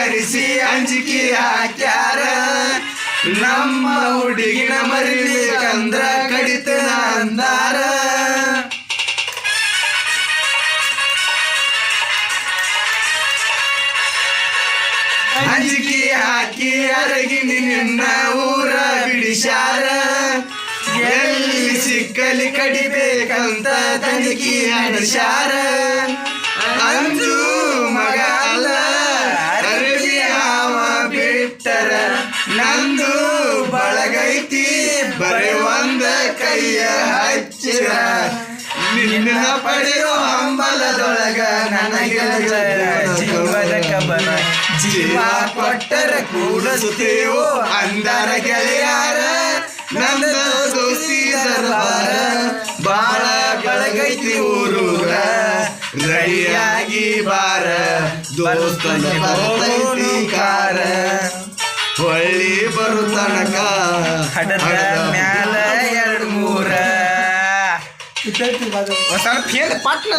ಕರೆಸಿ ಅಂಜಿಕೆ ಹಾಕ್ಯಾರ ನಮ್ಮ ಹುಡುಗಿನ ಮರಿಬೇಕಂದ್ರ ಕಡಿತನ ಅಂದಾರ ಅಂಜಿಕೆ ಹಾಕಿ ಅರಗಿನಿ ನಿನ್ನ ಊರ ಬಿಡಿಸ್ಯಾರ ಎಲ್ಲಿ ಸಿಕ್ಕಲಿ ಕಡಿಬೇಕಂತ ತನಿಖೆ ನಡೆಸ್ಯಾರ ಅಂಜು ಮಗ ಅಲ್ಲ ಅರಬಿ ಹಾವ ಬಿಟ್ಟರ ನಂದು ಬಳಗೈತಿ ಬರೀ ಒಂದ ಕೈಯ ಹಚ್ಚಿರ ನಿನ್ನ ಪಡೆಯೋ ಹಂಬಲದೊಳಗ ನನಗೆ ಜೀವದ ಕಬನ ಜೀವ ಕೊಟ್ಟರ ಕೂಡಿಸುತ್ತೇವೋ ಅಂದರ ಗೆಳೆಯಾರ ನನ್ನ ದೋಸ್ತಿ ದರ್ಬಾರ ಬಾಳ ಬೆಳಗೈತಿ ಊರೂರ ರೆಡಿಯಾಗಿ ಬಾರ ದೋಸ್ತನ ಬರ್ತೈತಿ ಕಾರ ಹೊಳ್ಳಿ ಬರು ತನಕ ಹಡದ ಮ್ಯಾಲ 2-3 ಒಂದ್ ಸ್ವಲ್ಪ ಪಟ್ನ